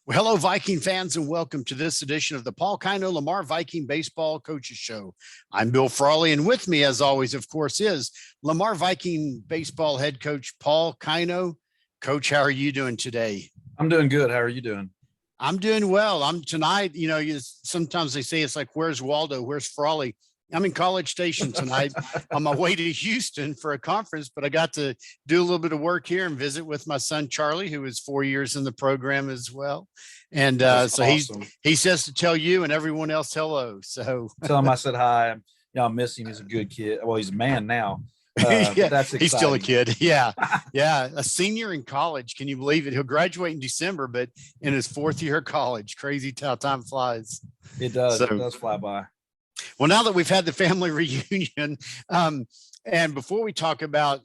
Well, hello, Viking fans, and welcome to this edition of the Kino Lamar Viking Baseball Coaches Show. I'm Bill Frawley, and with me, as always, of course, is Lamar Viking Baseball Head Coach Paul Kino. Coach, how are you doing today? I'm doing good. How are you doing? I'm doing well. I'm tonight. Sometimes they say it's like, "Where's Waldo? Where's Frawley?" I'm in College Station tonight on my way to Houston for a conference, but I got to do a little bit of work here and visit with my son, Charlie, who is 4 years in the program as well. And so awesome. he says to tell you and everyone else hello. So Tell him I said hi. I miss him. He's a good kid. Well, he's a man now. But that's exciting. He's still a kid. Yeah. Yeah. A senior in college. Can you believe it? He'll graduate in December, but in his fourth year of college. Crazy how time flies. It does. It does fly by. Well, now that we've had the family reunion, and before we talk about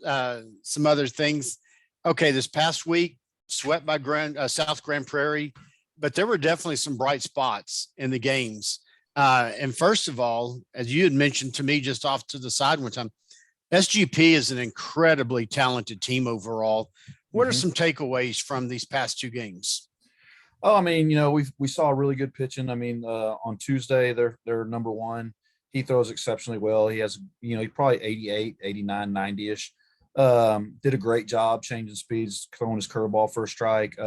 some other things, okay, this past week, swept by South Grand Prairie, but there were definitely some bright spots in the games. And first of all, as you had mentioned to me just off to the side one time, SGP is an incredibly talented team overall. What are some takeaways from these past two games? Oh, I mean, we saw really good pitching. I mean, on Tuesday, they're number one. He throws exceptionally well. He has, he's probably 88, 89, 90-ish. Did a great job changing speeds, throwing his curveball for a strike.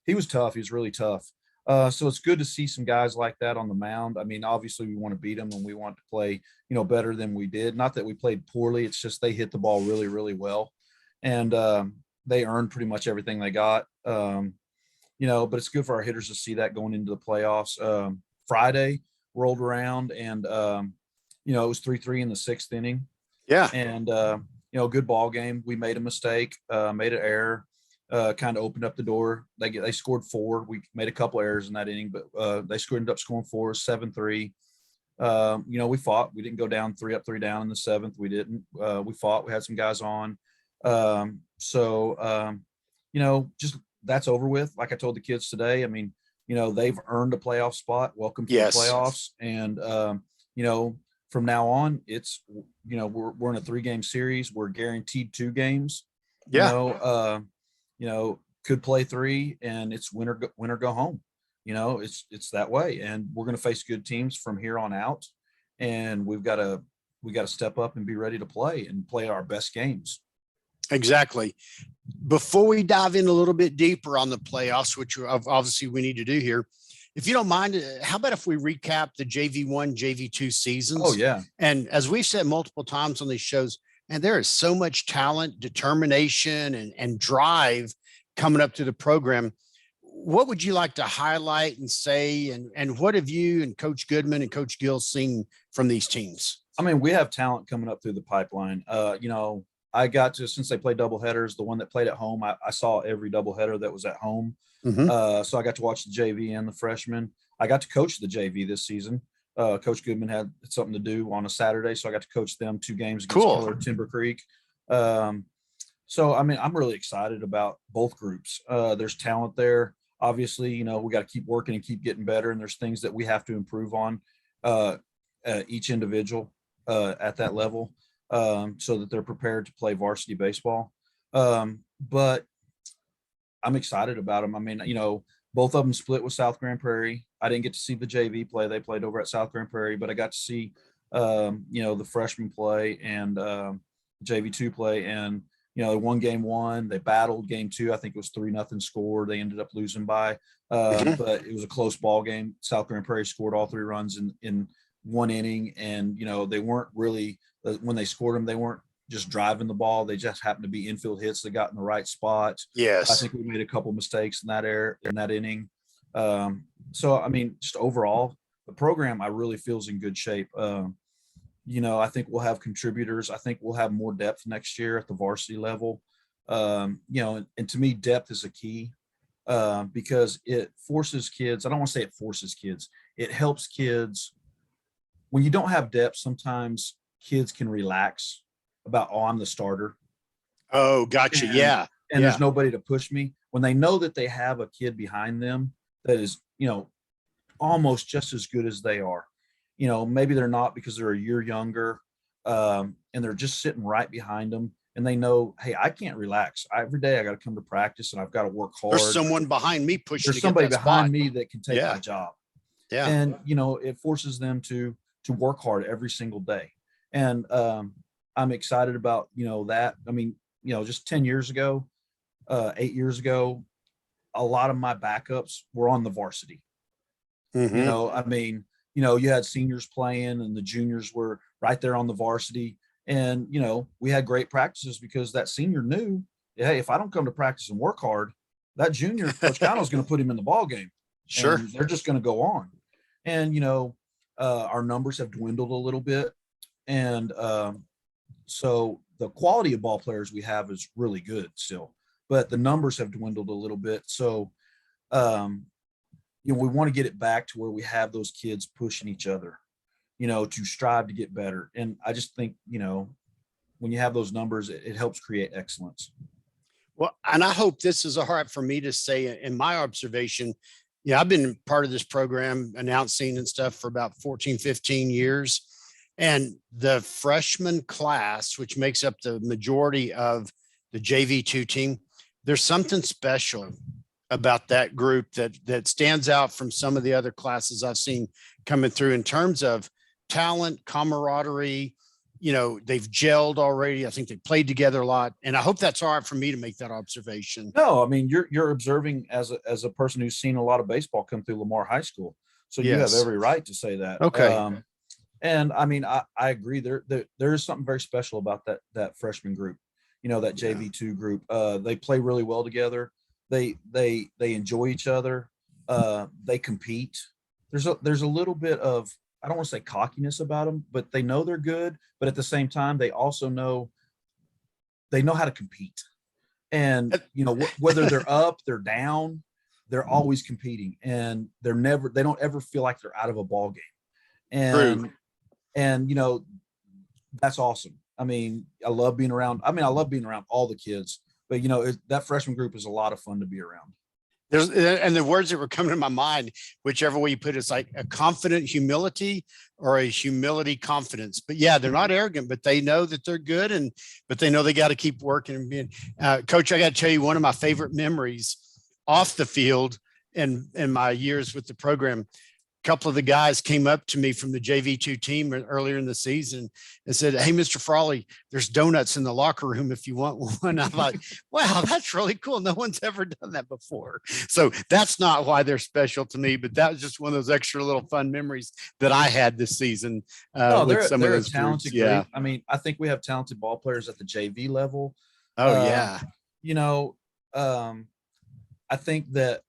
He was tough. He was really tough. So it's good to see some guys like that on the mound. I mean, obviously we want to beat them and we want to play, better than we did. Not that we played poorly. It's just they hit the ball really, really well. And they earned pretty much everything they got. But it's good for our hitters to see that going into the playoffs. Friday rolled around and, it was 3-3 in the sixth inning. Yeah. And, good ball game. We made a mistake, made an error, kind of opened up the door. They scored 4. We made a couple errors in that inning, but they ended up scoring 4, 7-3. We fought. We didn't go down 3 up, 3 down in the 7th. We didn't. We fought. We had some guys on. Just that's over with. Like I told the kids today, I mean, they've earned a playoff spot. Welcome to the playoffs. And, from now on, it's, we're in a 3-game series. We're guaranteed 2 games. Yeah. Could play 3 and it's win or go home. It's that way. And we're going to face good teams from here on out. And we got to step up and be ready to play our best games. Exactly. Before we dive in a little bit deeper on the playoffs, which obviously we need to do here, if you don't mind, how about if we recap the JV1, JV2 seasons? Oh, yeah. And as we've said multiple times on these shows, and there is so much talent, determination, and drive coming up to the program. What would you like to highlight and say? And what have you and Coach Goodman and Coach Gill seen from these teams? I mean, we have talent coming up through the pipeline. I got to, since they play double headers, the one that played at home, I saw every double header that was at home. So I got to watch the JV and the freshmen. I got to coach the JV this season. Coach Goodman had something to do on a Saturday, so I got to coach them 2 games against Timber Creek. So, I mean, I'm really excited about both groups. There's talent there. Obviously, we got to keep working and keep getting better, and there's things that we have to improve on each individual at that level so that they're prepared to play varsity baseball. But I'm excited about them. I mean, both of them split with South Grand Prairie. I didn't get to see the JV play. They played over at South Grand Prairie, but I got to see, the freshman play and JV2 play. And, they won game 1. They battled game 2. I think it was 3-0 score. They ended up losing by, but it was a close ball game. South Grand Prairie scored all 3 runs in 1 inning. And, they weren't really, when they scored them, they weren't just driving the ball. They just happened to be infield hits that got in the right spot. Yes. I think we made a couple mistakes in that inning. So, I mean, just overall, the program I really feel is in good shape. I think we'll have contributors. I think we'll have more depth next year at the varsity level. And to me, depth is a key because it forces kids. I don't want to say it forces kids. It helps kids. When you don't have depth, sometimes kids can relax about, I'm the starter. Oh, gotcha. And there's nobody to push me. When they know that they have a kid behind them that is, almost just as good as they are, maybe they're not because they're a year younger and they're just sitting right behind them. and they know, hey, I can't relax. Every day I got to come to practice and I've got to work There's hard. someone behind me pushing There's to get somebody that spot. behind me that can take Yeah. my job. Yeah. And it forces them to work hard every single day. And I'm excited about that. I mean, just 10 years ago, 8 years ago, a lot of my backups were on the varsity. Mm-hmm. I mean, you had seniors playing and the juniors were right there on the varsity. And, we had great practices because that senior knew, hey, if I don't come to practice and work hard, that junior, Coach Connell's going to put him in the ball game. Sure. And they're just going to go on. And, our numbers have dwindled a little bit. And so the quality of ball players we have is really good still, but the numbers have dwindled a little bit. So, we want to get it back to where we have those kids pushing each other, to strive to get better. And I just think, when you have those numbers, it helps create excellence. Well, and I hope this is all right for me to say in my observation. Yeah, I've been part of this program announcing and stuff for about 14, 15 years. And the freshman class, which makes up the majority of the JV2 team, there's something special about that group that stands out from some of the other classes I've seen coming through in terms of talent, camaraderie. They've gelled already. I think they played together a lot. And I hope that's all right for me to make that observation. No, I mean, you're observing as a person who's seen a lot of baseball come through Lamar High School. So you have every right to say that. Okay. And I mean, I agree. There is something very special about that freshman group, that JV2 group. They play really well together. They enjoy each other. They compete. There's a little bit of, I don't want to say cockiness about them, but they know they're good. But at the same time, they also know how to compete. And whether they're up, they're down, they're always competing, and they don't ever feel like they're out of a ball game. And True. and that's awesome. I mean, I love being around all the kids, but that freshman group is a lot of fun to be around. And the words that were coming to my mind, whichever way you put it, it's like a confident humility or a humility confidence. But yeah, they're not arrogant, but they know that they're good, but they know they got to keep working and being. Coach, I got to tell you, one of my favorite memories off the field in my years with the program. Couple of the guys came up to me from the JV2 team earlier in the season and said, "Hey, Mr. Frawley, there's donuts in the locker room if you want one." I thought, wow, that's really cool. No one's ever done that before. So that's not why they're special to me, but that was just one of those extra little fun memories that I had this season with some of those talented groups. Yeah. I mean, I think we have talented ball players at the JV level. Oh, yeah. I think that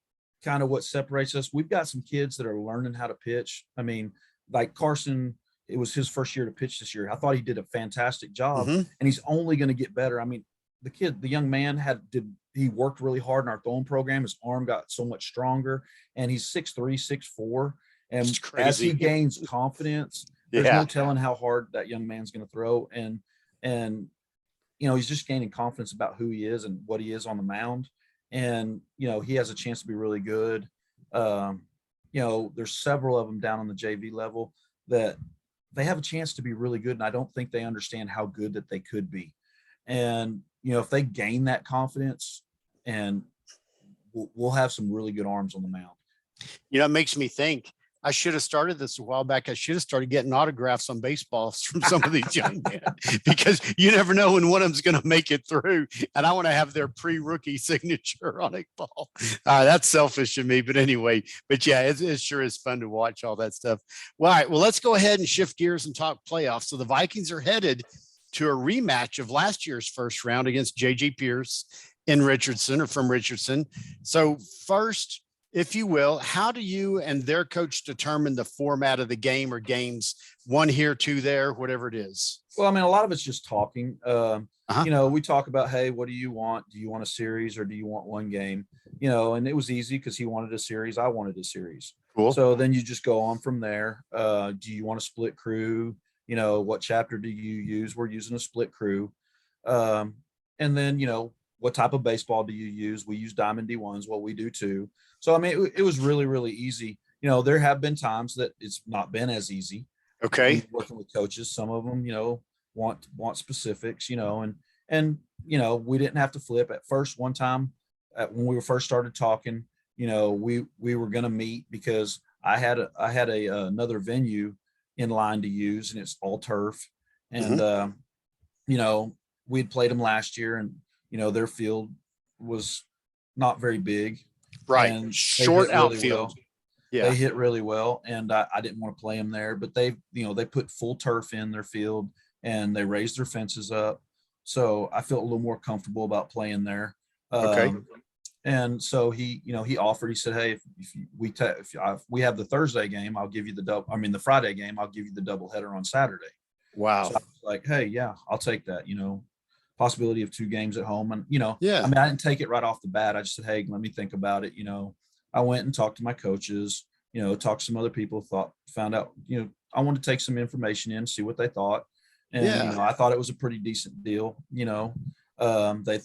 kind of what separates us. We've got some kids that are learning how to pitch. I mean, like Carson, it was his first year to pitch this year. I thought he did a fantastic job, and he's only going to get better. I mean, the young man he worked really hard in our throwing program. His arm got so much stronger, and he's 6'3", 6'4". And as he gains confidence, there's no telling how hard that young man's going to throw. And he's just gaining confidence about who he is and what he is on the mound. And, he has a chance to be really good. There's several of them down on the JV level that they have a chance to be really good. And I don't think they understand how good that they could be. And, if they gain that confidence, and we'll have some really good arms on the mound. It makes me think, I should have started this a while back. I should have started getting autographs on baseballs from some of these young men, because you never know when one of them's going to make it through. And I want to have their pre-rookie signature on a ball. That's selfish of me, but anyway, yeah, it sure is fun to watch all that stuff. Well, all right, well, let's go ahead and shift gears and talk playoffs. So the Vikings are headed to a rematch of last year's first round against J.J. Pierce in Richardson, or from Richardson. So first, if you will, how do you and their coach determine the format of the game or games, one here, two there, whatever it is? Well, I mean, a lot of it's just talking. We talk about, hey, what do you want? Do you want a series or do you want one game? And it was easy because he wanted a series. I wanted a series. Cool. So then you just go on from there. Do you want a split crew? What chapter do you use? We're using a split crew. And then, what type of baseball do you use? We use Diamond D1s. Well, we do too. So, I mean, it was really, really easy. There have been times that it's not been as easy. Okay. Working with coaches, some of them, want specifics, and And, we didn't have to flip at first. One time when we first started talking, we were going to meet because I had another venue in line to use, and it's all turf. And, Mhm. you know, we'd played them last year, and, their field was not very big, Right. and they Short hit really outfield. well. Yeah. They hit really well, and I didn't want to play them there, but they put full turf in their field, and they raised their fences up. So I felt a little more comfortable about playing there. Okay. And so he offered, he said, "Hey, if we have the Thursday game, I'll give you the Friday game, I'll give you the double header on Saturday." Wow. So I was like, "Hey, yeah, I'll take that." Possibility of 2 games at home. And, Yeah. I didn't take it right off the bat. I just said, "Hey, let me think about it." I went and talked to my coaches, talked to some other people, found out, I wanted to take some information in, see what they thought. And, Yeah. I thought it was a pretty decent deal. They,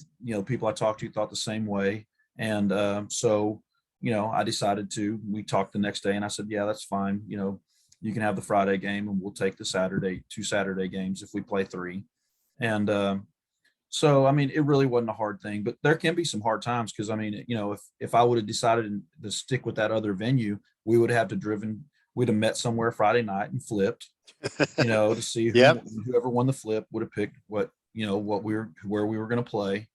people I talked to thought the same way. And, so, I decided we talked the next day, and I said, "Yeah, that's fine. You can have the Friday game, and we'll take the 2 Saturday games if we play 3." And, so, it really wasn't a hard thing, but there can be some hard times because, if I would have decided to stick with that other venue, we'd have met somewhere Friday night and flipped, to see Yep. whoever won the flip would have picked where we were going to play,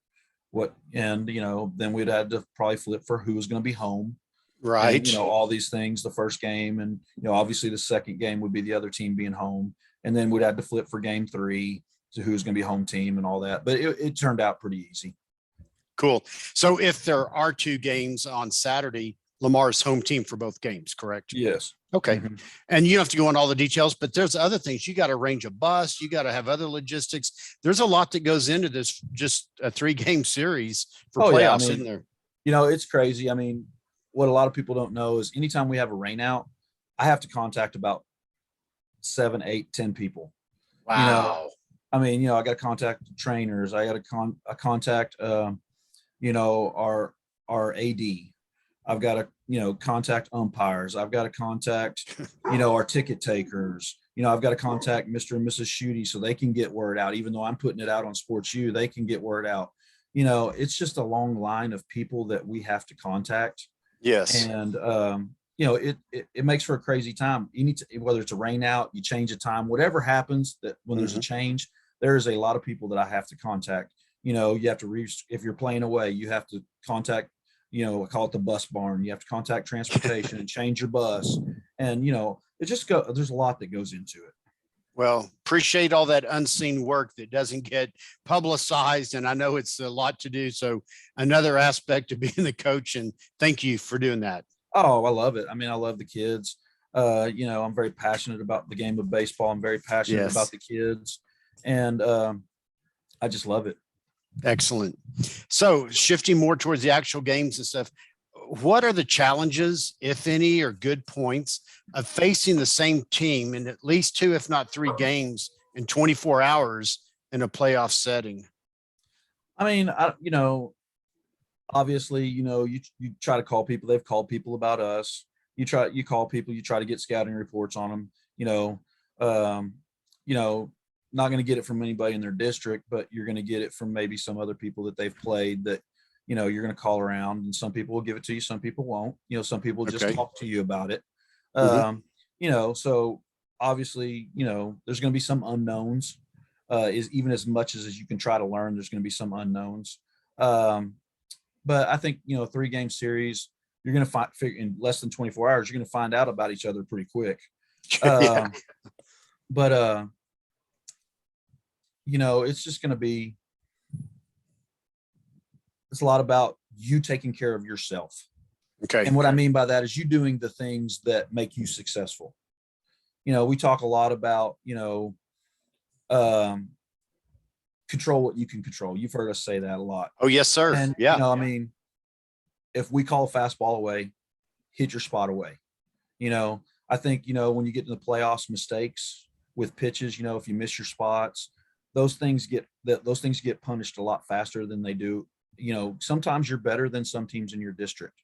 and, then we'd had to probably flip for who was going to be home, and, Right. all these things, the first game, and, obviously the second game would be the other team being home, and then we'd have to flip for game 3 to who's going to be home team and all that. But it turned out pretty easy. Cool. So if there are 2 games on Saturday, Lamar's home team for both games, correct? Yes. Okay. Mhm. And you don't have to go into all the details, but there's other things. You got to arrange a bus. You got to have other logistics. There's a lot that goes into this, just a 3-game series for Oh yeah. playoffs, isn't there? It's crazy. What a lot of people don't know is anytime we have a rain out, I have to contact about 7, 8, 10 people. You know, Wow. I got to contact the trainers. I got to contact, our AD. I've got to, contact umpires. I've got to contact, our ticket takers. I've got to contact Mr. and Mrs. Shooty so they can get word out. Even though I'm putting it out on Sports U, they can get word out. It's just a long line of people that we have to contact. Yes. And, it makes for a crazy time. You need to, whether it's a rain out, you change the time, whatever happens, that when there's a change, there's a lot of people that I have to contact. You have to reach, if you're playing away, you have to contact, I call it the bus barn. You have to contact transportation and change your bus. And, there's a lot that goes into it. Well, appreciate all that unseen work that doesn't get publicized. And I know it's a lot to do. So another aspect of being the coach, and thank you for doing that. Oh, I love it. I love the kids. I'm very passionate about the game of baseball. I'm very passionate about Yes. the kids, and I just love it. Excellent. So shifting more towards the actual games and stuff, what are the challenges, if any, or good points of facing the same team in at least 2, if not 3 games in 24 hours in a playoff setting? Obviously, you try to call people. They've called people about us. You call people. You try to get scouting reports on them. Um, you know, not going to get it from anybody in their district, but you're going to get it from maybe some other people that they've played that, you're going to call around, and some people will give it to you. Some people won't, some people just Okay. talk to you about it. Mhm. So obviously, there's going to be some unknowns, is even as much as you can try to learn, there's going to be some unknowns. But I think, 3-game series, you're going to figure in less than 24 hours, you're going to find out about each other pretty quick. Yeah. But, it's just going to be, it's a lot about you taking care of yourself. Okay. And what I mean by that is you doing the things that make you successful. We talk a lot about, um, control what you can control. You've heard us say that a lot. Oh, yes, sir. And, Yeah. if we call a fastball away, hit your spot away. I think, when you get in the playoffs, mistakes with pitches, if you miss your spots, those things get punished a lot faster than they do. Sometimes you're better than some teams in your district,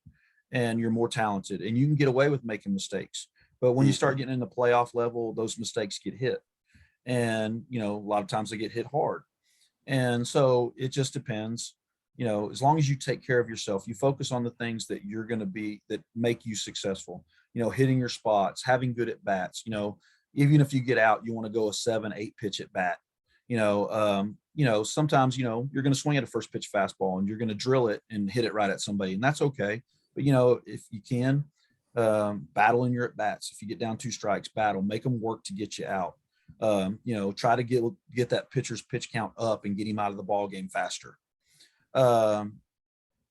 and you're more talented, and you can get away with making mistakes. But when you start getting in the playoff level, those mistakes get hit. And, a lot of times they get hit hard. And so it just depends, as long as you take care of yourself, you focus on the things that you're going to be, that make you successful, hitting your spots, having good at bats, even if you get out, you want to go a 7-8 pitch at bat, sometimes, you're going to swing at a first pitch fastball and you're going to drill it and hit it right at somebody, and that's okay. But, if you can, battle in your at bats. If you get down 2 strikes, battle, make them work to get you out. Try to get that pitcher's pitch count up and get him out of the ball game faster.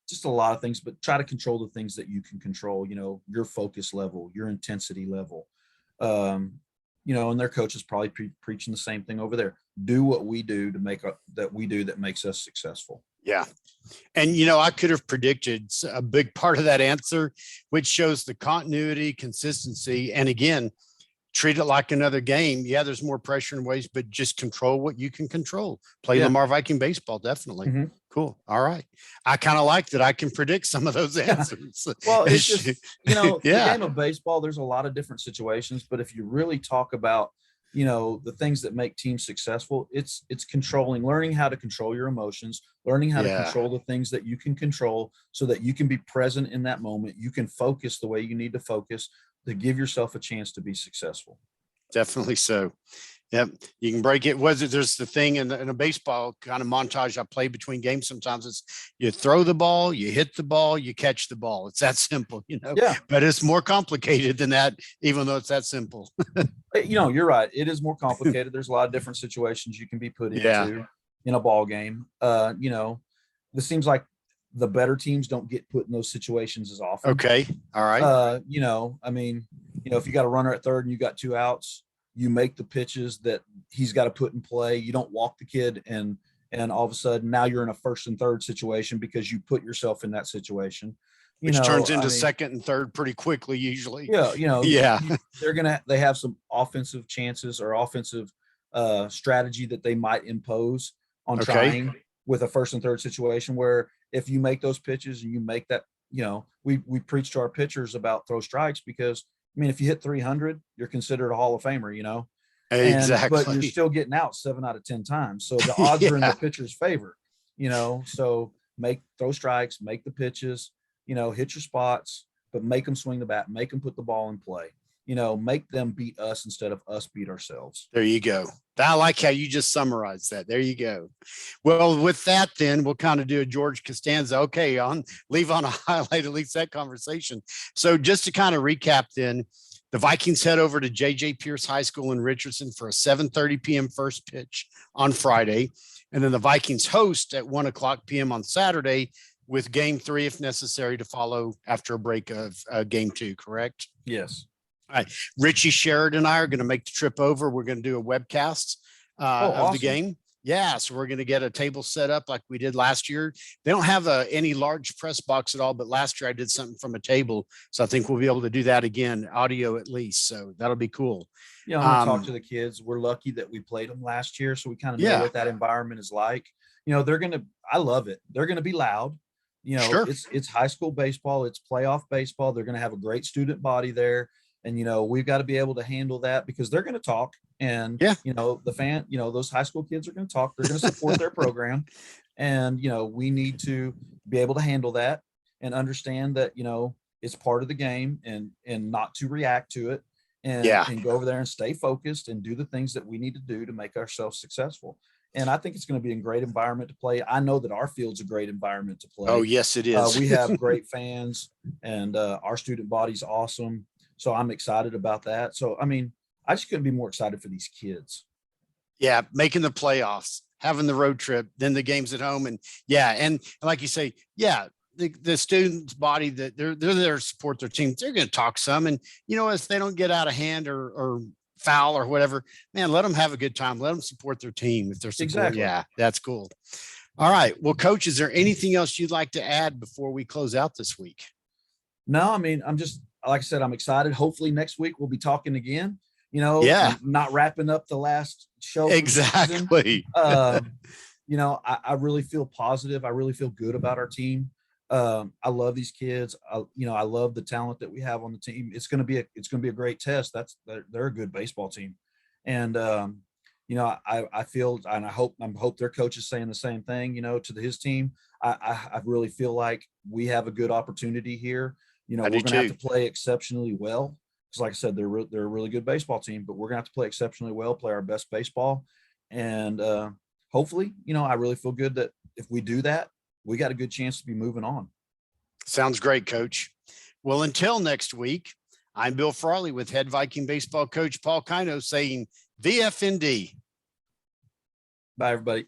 Just a lot of things, but try to control the things that you can control, your focus level, your intensity level. And their coach is probably preaching the same thing over there. Do what we do that makes us successful. Yeah. And, I could have predicted a big part of that answer, which shows the continuity, consistency. And again, treat it like another game. Yeah, there's more pressure in ways, but just control what you can control. Play Lamar Viking baseball. Definitely. Mm-hmm. Cool. All right. I kind of like that I can predict some of those answers. Well, it's just, the game of baseball, there's a lot of different situations, but if you really talk about, the things that make teams successful, it's learning how to control your emotions, learning how to control the things that you can control so that you can be present in that moment. You can focus the way you need to focus to give yourself a chance to be successful. Definitely so. Yep. You can break it. There's the thing in a baseball kind of montage I play between games. Sometimes it's you throw the ball, you hit the ball, you catch the ball. It's that simple, Yeah. But it's more complicated than that, even though it's that simple. You're right. It is more complicated. There's a lot of different situations you can be put into in a ball game. This seems like the better teams don't get put in those situations as often. Okay. All right. If you got a runner at third and you got 2 outs, you make the pitches that he's got to put in play. You don't walk the kid and all of a sudden now you're in a first and third situation because you put yourself in that situation. Which turns into second and third pretty quickly usually. Yeah. They have some offensive chances or offensive strategy that they might impose on trying with a first and third situation where if you make those pitches and you make that, we preach to our pitchers about throw strikes because if you hit 300, you're considered a Hall of Famer, Exactly. But you're still getting out 7 out of 10 times. So the odds are in the pitcher's favor, so throw strikes, make the pitches, hit your spots, but make them swing the bat, make them put the ball in play, make them beat us instead of us beat ourselves. There you go. I like how you just summarized that. There you go. Well, with that, then we'll kind of do a George Costanza. Okay, leave on a highlight, at least that conversation. So just to kind of recap then, the Vikings head over to J.J. Pierce High School in Richardson for a 7:30 p.m. first pitch on Friday. And then the Vikings host at 1:00 p.m. on Saturday with game 3, if necessary, to follow after a break of game 2, correct? Yes. All right. Richie Sherrod and I are going to make the trip over. We're going to do a webcast of the game. Yeah. So we're going to get a table set up like we did last year. They don't have any large press box at all, but last year I did something from a table. So I think we'll be able to do that again, audio at least. So that'll be cool. I'm going to talk to the kids. We're lucky that we played them last year. So we kind of know what that environment is like. I love it. They're going to be loud. Sure. It's high school baseball. It's playoff baseball. They're going to have a great student body there. And, we've got to be able to handle that because they're going to talk and, those high school kids are going to talk. They're going to support their program. And, we need to be able to handle that and understand that, it's part of the game and not to react to it and go over there and stay focused and do the things that we need to do to make ourselves successful. And I think it's going to be a great environment to play. I know that our field's a great environment to play. Oh, yes, it is. We have great fans and our student body's awesome. So I'm excited about that. So, I just couldn't be more excited for these kids. Yeah. Making the playoffs, having the road trip, then the games at home. And like you say, the students body that they're there to support their team. They're going to talk some, and if they don't get out of hand or foul or whatever, man, let them have a good time. Let them support their team if they're supporting. Exactly. Yeah, that's cool. All right. Well, Coach, is there anything else you'd like to add before we close out this week? No, I'm just, like I said, I'm excited. Hopefully next week we'll be talking again, not wrapping up the last show. Exactly. I really feel positive. I really feel good about our team. I love these kids. I love the talent that we have on the team. It's going to be a great test. They're a good baseball team. And, I feel, and I hope their coach is saying the same thing, to his team. I really feel like we have a good opportunity here. I do We're going to have too. to play exceptionally well. Because like I said, they're a really good baseball team, but we're going to have to play exceptionally well, play our best baseball. And hopefully, I really feel good that if we do that, we got a good chance to be moving on. Sounds great, Coach. Well, until next week, I'm Bill Frawley with head Viking baseball coach Paul Kino saying VFND. Bye, everybody.